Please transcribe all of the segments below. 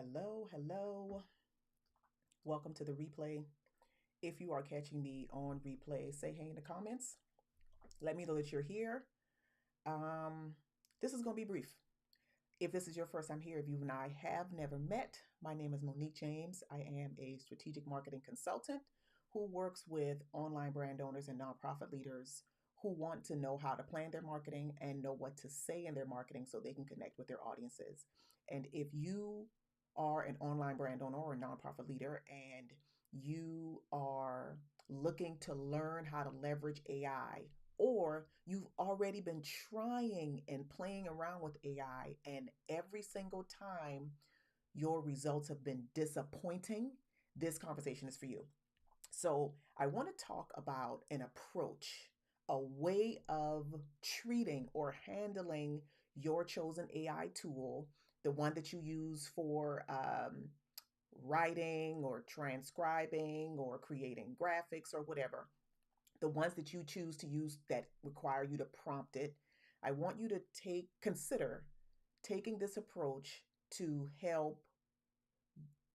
Hello, hello. Welcome to the replay. If you are catching the on replay, say hey in the comments. Let me know that you're here. Um, this is going to be brief. If this is your first time here, if you and I have never met, my name is Monique James. I am a strategic marketing consultant who works with online brand owners and nonprofit leaders who want to know how to plan their marketing and know what to say in their marketing so they can connect with their audiences. And if you are an online brand owner or a nonprofit leader and you are looking to learn how to leverage AI, or you've already been trying and playing around with AI, and every single time your results have been disappointing, this conversation is for you. So, I want to talk about an approach, a way of treating or handling your chosen AI tool, the one that you use for writing or transcribing or creating graphics or whatever, the ones that you choose to use that require you to prompt it. I want you to consider taking this approach to help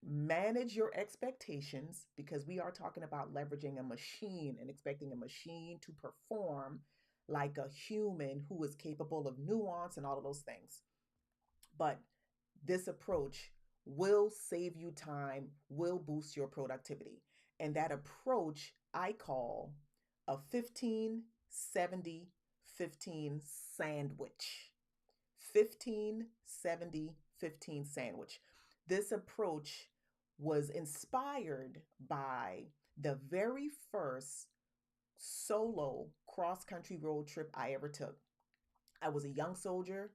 manage your expectations, because we are talking about leveraging a machine and expecting a machine to perform like a human who is capable of nuance and all of those things. But this approach will save you time, will boost your productivity. And that approach I call a 15-70-15 sandwich. 15-70-15 sandwich. This approach was inspired by the very first solo cross country road trip I ever took. I was a young soldier.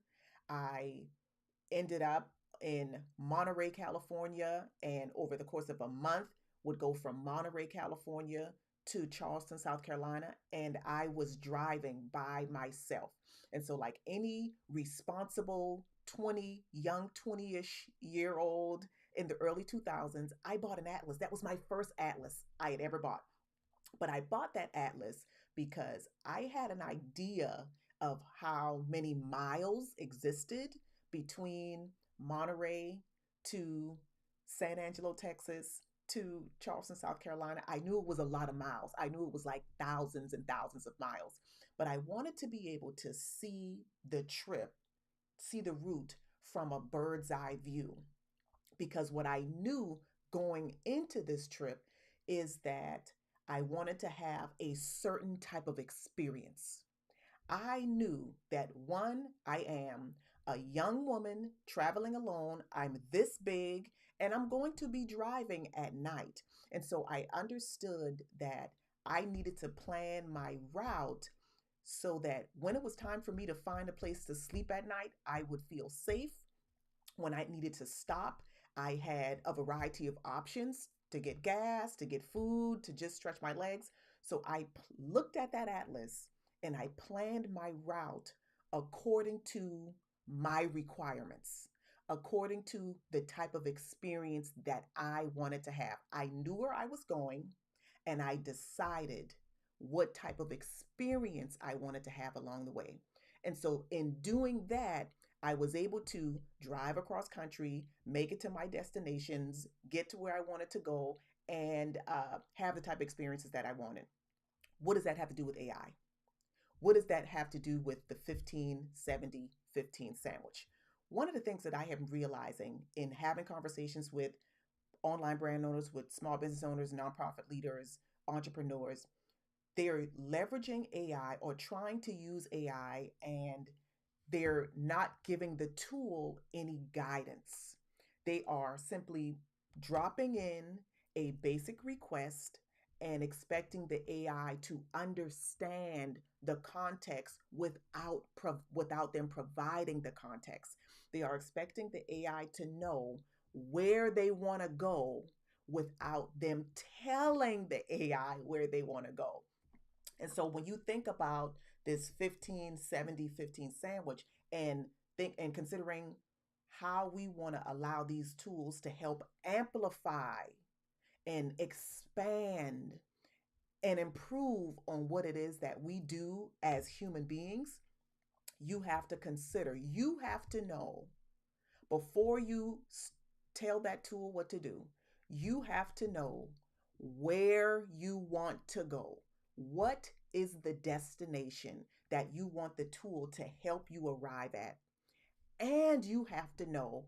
I ended up in Monterey, California, and over the course of a month would go from Monterey, California to Charleston, South Carolina, and I was driving by myself. And so like any responsible 20-ish year old in the early 2000s, I bought an atlas. That was my first atlas I had ever bought. But I bought that atlas because I had an idea of how many miles existed between Monterey to San Angelo, Texas to Charleston, South Carolina. I knew it was a lot of miles. I knew it was like thousands and thousands of miles. But I wanted to be able to see the trip, see the route from a bird's eye view. Because what I knew going into this trip is that I wanted to have a certain type of experience. I knew that one, I am a young woman traveling alone. I'm this big and I'm going to be driving at night. And so I understood that I needed to plan my route so that when it was time for me to find a place to sleep at night, I would feel safe. When I needed to stop, I had a variety of options to get gas, to get food, to just stretch my legs. So I looked at that atlas and I planned my route according to my requirements, according to the type of experience that I wanted to have. I knew where I was going and I decided what type of experience I wanted to have along the way. And so, in doing that, I was able to drive across country, make it to my destinations, get to where I wanted to go, and have the type of experiences that I wanted. What does that have to do with AI? What does that have to do with the 15-70-15 sandwich? One of the things that I am realizing in having conversations with online brand owners, with small business owners, nonprofit leaders, entrepreneurs, they're leveraging AI or trying to use AI, and they're not giving the tool any guidance. They are simply dropping in a basic request and expecting the AI to understand the context without them providing the context. They are expecting the AI to know where they want to go without them telling the AI where they want to go. And so when you think about this 15-70-15 sandwich and think and considering how we want to allow these tools to help amplify and expand and improve on what it is that we do as human beings, you have to know before you tell that tool what to do. You have to know where you want to go. What is the destination that you want the tool to help you arrive at? And you have to know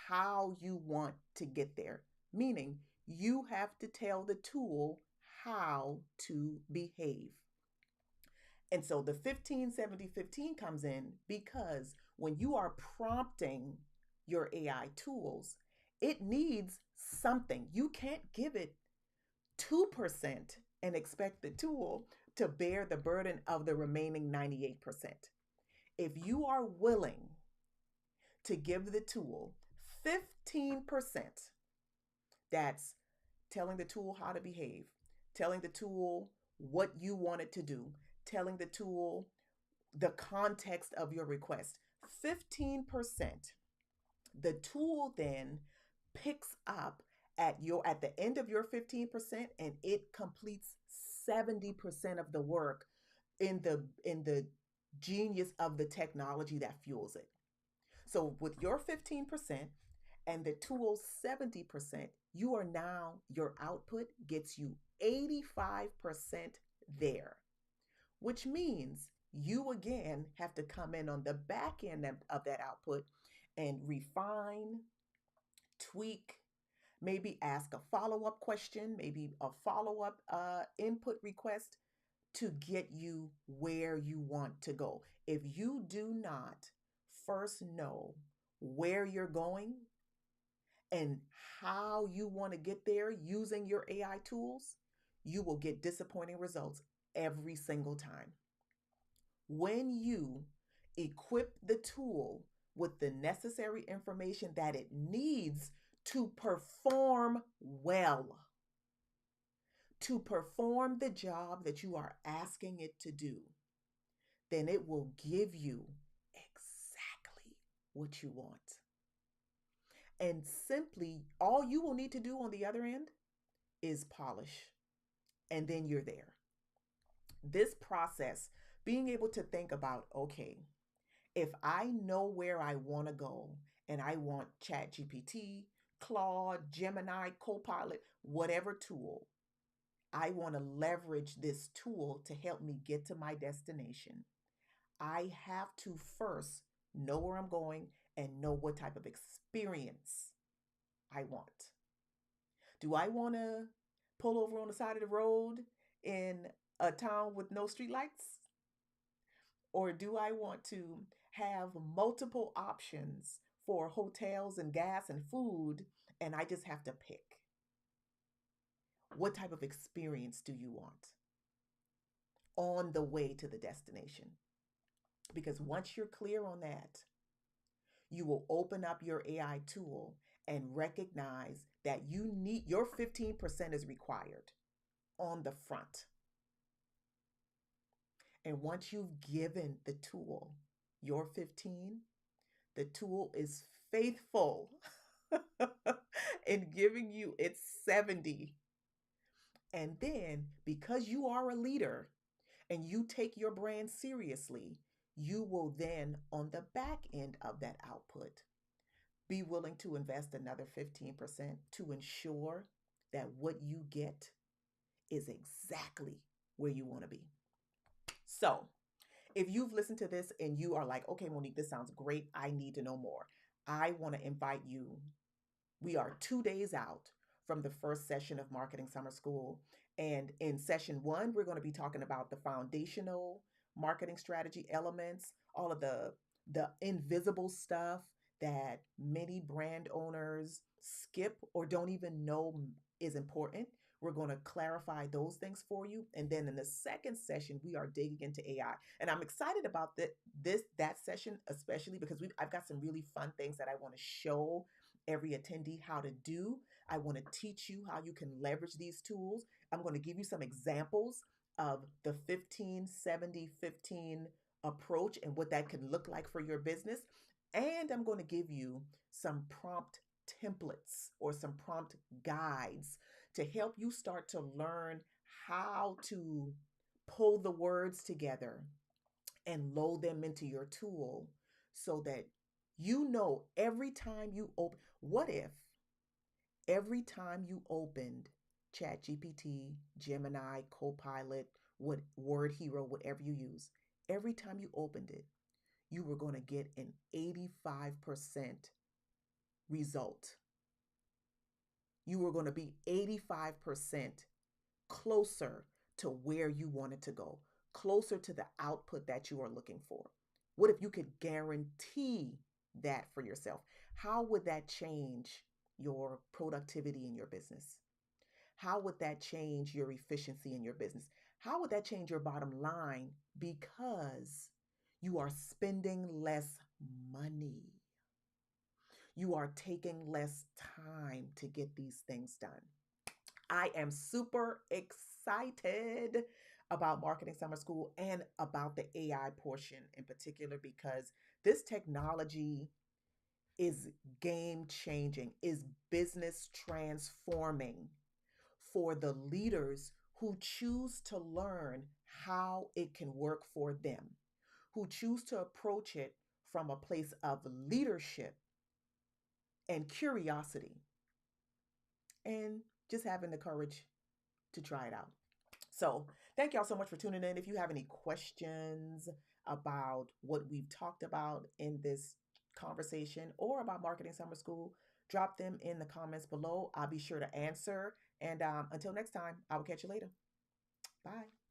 how you want to get there, meaning you have to tell the tool how to behave. And so the 15 70 15 comes in because when you are prompting your AI tools, it needs something. You can't give it 2% and expect the tool to bear the burden of the remaining 98%. If you are willing to give the tool 15%, that's telling the tool how to behave, telling the tool what you want it to do, telling the tool the context of your request. 15%. The tool then picks up at the end of your 15% and it completes 70% of the work in the genius of the technology that fuels it. So with your 15% and the tool's 70%, your output gets you 85% there, which means you again have to come in on the back end of that output and refine, tweak, maybe ask a follow up question, maybe a follow up input request to get you where you want to go. If you do not first know where you're going and how you want to get there using your AI tools, you will get disappointing results every single time. When you equip the tool with the necessary information that it needs to perform well, to perform the job that you are asking it to do, then it will give you exactly what you want. And simply, all you will need to do on the other end is polish, and then you're there. This process, being able to think about, okay, if I know where I want to go and I want ChatGPT, Claude, Gemini, Copilot, whatever tool, I want to leverage this tool to help me get to my destination. I have to first know where I'm going and know what type of experience I want. Do I want to pull over on the side of the road in a town with no streetlights? Or do I want to have multiple options for hotels and gas and food and I just have to pick? What type of experience do you want on the way to the destination? Because once you're clear on that, you will open up your AI tool and recognize that your 15% is required on the front. And once you've given the tool your 15, the tool is faithful in giving you its 70. And then, because you are a leader and you take your brand seriously, you will then, on the back end of that output, be willing to invest another 15% to ensure that what you get is exactly where you want to be. So, if you've listened to this and you are like, okay, Monique, this sounds great, I need to know more, I want to invite you. We are 2 days out from the first session of Marketing Summer School. And in session one, we're going to be talking about the foundational marketing strategy elements, all of the invisible stuff that many brand owners skip or don't even know is important. We're going to clarify those things for you. And then in the second session, we are digging into AI. And I'm excited about that session, especially because I've got some really fun things that I want to show every attendee how to do. I want to teach you how you can leverage these tools. I'm going to give you some examples of the 15 70 15 approach and what that can look like for your business. And I'm going to give you some prompt templates or some prompt guides to help you start to learn how to pull the words together and load them into your tool so that you know every time you open. What if Every time you opened ChatGPT, Gemini, Copilot, what Word Hero, whatever you use, every time you opened it, you were going to get an 85% result. You were going to be 85% closer to where you wanted to go, closer to the output that you are looking for. What if you could guarantee that for yourself? How would that change your productivity in your business? How would that change your efficiency in your business? How would that change your bottom line? Because you are spending less money. You are taking less time to get these things done. I am super excited about Marketing Summer School and about the AI portion in particular because this technology is game changing, is business transforming for the leaders who choose to learn how it can work for them, who choose to approach it from a place of leadership and curiosity and just having the courage to try it out. So, thank y'all so much for tuning in. If you have any questions about what we've talked about in this conversation or about Marketing Summer School, drop them in the comments below. I'll be sure to answer. And until next time, I will catch you later. Bye.